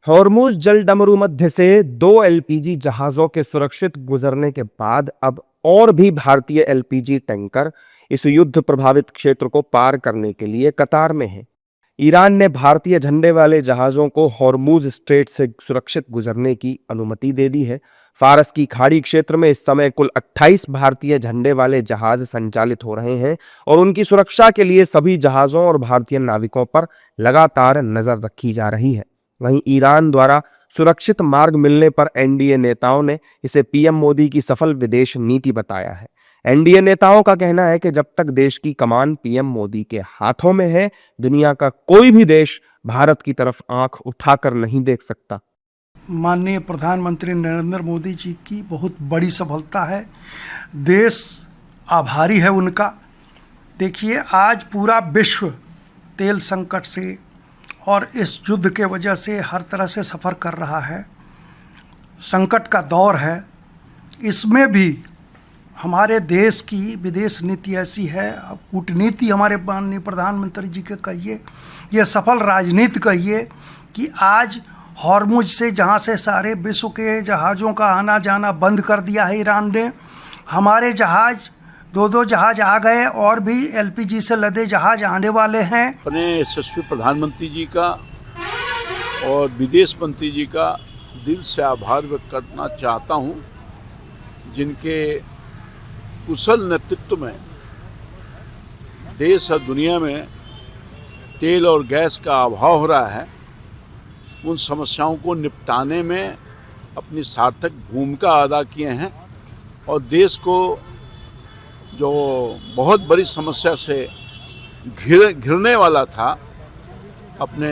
Hormuz जलडमरू मध्य से 2 LPG जहाजों के सुरक्षित गुजरने के बाद अब और भी भारतीय एलपीजी टैंकर इस युद्ध प्रभावित क्षेत्र को पार करने के लिए कतार में हैं। ईरान ने भारतीय झंडे वाले जहाजों को हॉर्मुज स्ट्रेट से सुरक्षित गुजरने की अनुमति दे दी है। फारस की खाड़ी क्षेत्र में इस समय कुल 28 भारतीय झंडे वाले जहाज संचालित हो रहे हैं और उनकी सुरक्षा के लिए सभी जहाजों और भारतीय नाविकों पर लगातार नजर रखी जा रही है। वहीं ईरान द्वारा सुरक्षित मार्ग मिलने पर एनडीए नेताओं ने इसे पीएम मोदी की सफल विदेश नीति बताया है। एनडीए नेताओं का कहना है कि जब तक देश की कमान पीएम मोदी के हाथों में है, दुनिया का कोई भी देश भारत की तरफ आंख उठाकर नहीं देख सकता। माननीय प्रधानमंत्री नरेंद्र मोदी जी की बहुत बड़ी सफलता है। देश आभारी है उनका। देखिए, आज पूरा विश्व तेल संकट से और इस युद्ध के वजह से हर तरह से सफ़र कर रहा है। संकट का दौर है। इसमें भी हमारे देश की विदेश नीति ऐसी है, कूटनीति हमारे माननीय प्रधानमंत्री जी के कहिए, ये सफल राजनीति कहिए कि आज हॉर्मुज से जहाँ से सारे विश्व के जहाज़ों का आना जाना बंद कर दिया है ईरान ने। हमारे जहाज़ 2 जहाज आ गए और भी एलपीजी से लदे जहाज आने वाले हैं। अपने यशस्वी प्रधानमंत्री जी का और विदेश मंत्री जी का दिल से आभार व्यक्त करना चाहता हूं, जिनके कुशल नेतृत्व में देश और दुनिया में तेल और गैस का अभाव हो रहा है। उन समस्याओं को निपटाने में अपनी सार्थक भूमिका अदा किए हैं और देश को जो बहुत बड़ी समस्या से घिरने वाला था, अपने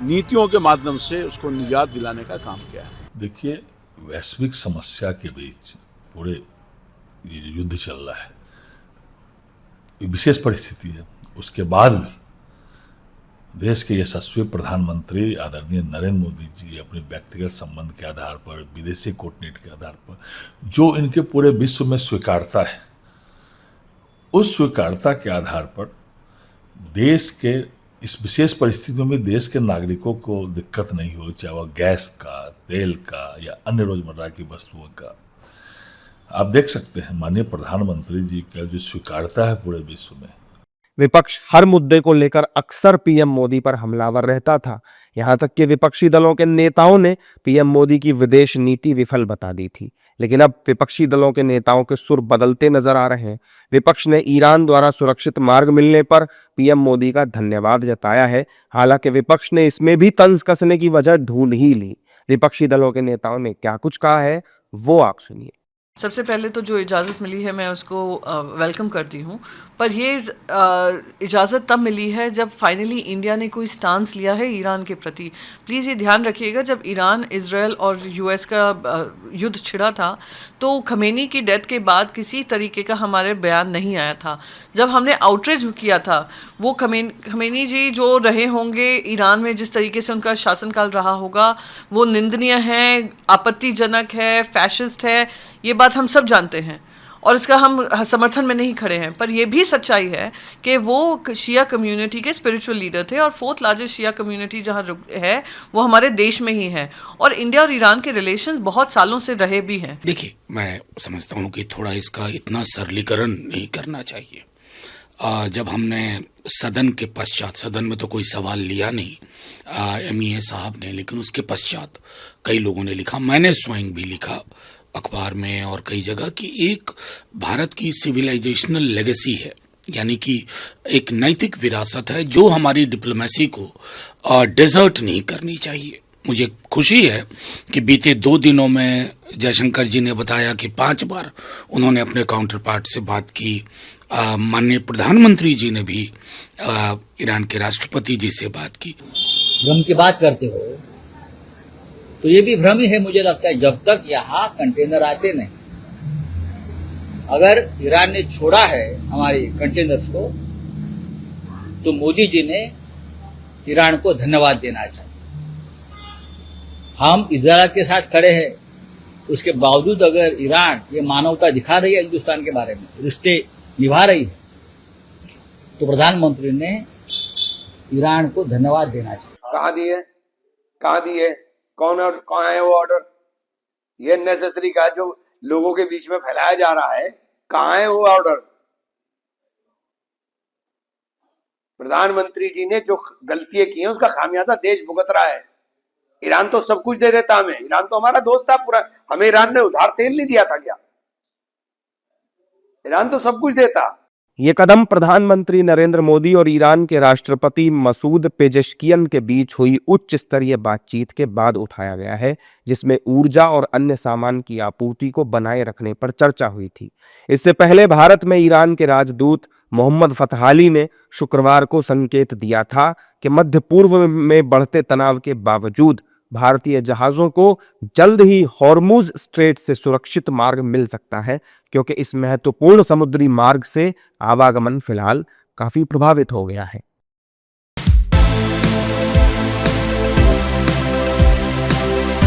नीतियों के माध्यम से उसको निजात दिलाने का काम किया है। देखिए, वैश्विक समस्या के बीच पूरे ये जो युद्ध चल रहा है, ये विशेष परिस्थिति है। उसके बाद भी देश के यशस्वी प्रधानमंत्री आदरणीय नरेंद्र मोदी जी अपने व्यक्तिगत संबंध के आधार पर, विदेशी कूटनीति के आधार पर जो इनके पूरे विश्व में स्वीकारता है, उस स्वीकारता के आधार पर देश के इस विशेष परिस्थितियों में देश के नागरिकों को दिक्कत नहीं हो, चाहे वह गैस का, तेल का या अन्य रोजमर्रा की वस्तुओं का। आप देख सकते हैं माननीय प्रधानमंत्री जी का जो स्वीकारता है पूरे विश्व में। विपक्ष हर मुद्दे को लेकर अक्सर पीएम मोदी पर हमलावर रहता था। यहां तक कि विपक्षी दलों के नेताओं ने पीएम मोदी की विदेश नीति विफल बता दी थी। लेकिन अब विपक्षी दलों के नेताओं के सुर बदलते नजर आ रहे हैं। विपक्ष ने ईरान द्वारा सुरक्षित मार्ग मिलने पर पीएम मोदी का धन्यवाद जताया है। हालांकि विपक्ष ने इसमें भी तंज कसने की वजह ढूंढ ही ली। विपक्षी दलों के नेताओं ने क्या कुछ कहा है, वो आप सुनिए। सबसे पहले तो जो इजाज़त मिली है मैं उसको वेलकम करती हूँ, पर ये इजाज़त तब मिली है जब फाइनली इंडिया ने कोई स्टांस लिया है ईरान के प्रति। प्लीज़ ये ध्यान रखिएगा, जब ईरान, इजराइल और यूएस का युद्ध छिड़ा था तो खमेनी की डेथ के बाद किसी तरीके का हमारे बयान नहीं आया था। जब हमने आउटरीच किया था, वो खमेनी जी जो रहे होंगे ईरान में, जिस तरीके से उनका शासनकाल रहा होगा, वो निंदनीय है, आपत्तिजनक है, फैशिस्ट है। ये बात हम सब जानते हैं और इसका हम समर्थन में नहीं खड़े हैं। पर यह भी सच्चाई है कि वो शिया कम्युनिटी के स्पिरिचुअल लीडर थे और 4th लार्जेस्ट शिया कम्युनिटी जहाँ है वो हमारे देश में ही है और इंडिया और ईरान के रिलेशंस बहुत सालों से रहे भी हैं। देखिए, मैं समझता हूँ कि थोड़ा इसका इतना सरलीकरण नहीं करना चाहिए। जब हमने सदन के पश्चात, सदन में तो कोई सवाल लिया नहीं एमईए साहब ने, लेकिन उसके पश्चात कई लोगों ने लिखा, मैंने स्वयं भी लिखा अखबार में और कई जगह, कि एक भारत की सिविलाइजेशनल लेगेसी है, यानी कि एक नैतिक विरासत है जो हमारी डिप्लोमेसी को डेजर्ट नहीं करनी चाहिए। मुझे खुशी है कि बीते 2 दिनों में जयशंकर जी ने बताया कि 5 बार उन्होंने अपने काउंटर पार्ट से बात की। माननीय प्रधानमंत्री जी ने भी ईरान के राष्ट्रपति जी से बात की। भ्रम की बात करते हो तो ये भी भ्रम ही है, मुझे लगता है, जब तक यहाँ कंटेनर आते नहीं। अगर ईरान ने छोड़ा है हमारे कंटेनर्स को तो मोदी जी ने ईरान को धन्यवाद देना चाहिए। हम इजराइल के साथ खड़े हैं, उसके बावजूद अगर ईरान ये मानवता दिखा रही है, हिंदुस्तान के बारे में रिश्ते निभा रही है, तो प्रधानमंत्री ने ईरान को धन्यवाद देना चाहिए। कहाँ दिए, कहाँ है वो ऑर्डर? ये नेसेसरी का जो लोगों के बीच में फैलाया जा रहा है, कहाँ है वो ऑर्डर? प्रधानमंत्री जी ने जो गलतियां की हैं उसका खामियाजा देश भुगत रहा है। ईरान तो सब कुछ दे देता हमें, ईरान तो हमारा दोस्त था पूरा, हमें ईरान ने उधार तेल नहीं दिया था क्या? ईरान तो सब कुछ देता। ये कदम प्रधानमंत्री नरेंद्र मोदी और ईरान के राष्ट्रपति मसूद पेजेश्कियन के बीच हुई उच्च स्तरीय बातचीत के बाद उठाया गया है, जिसमें ऊर्जा और अन्य सामान की आपूर्ति को बनाए रखने पर चर्चा हुई थी। इससे पहले भारत में ईरान के राजदूत मोहम्मद फतहाली ने शुक्रवार को संकेत दिया था कि मध्य पूर्व में बढ़ते तनाव के बावजूद भारतीय जहाजों को जल्द ही हॉर्मुज स्ट्रेट से सुरक्षित मार्ग मिल सकता है, क्योंकि इस महत्वपूर्ण समुद्री मार्ग से आवागमन फिलहाल काफी प्रभावित हो गया है।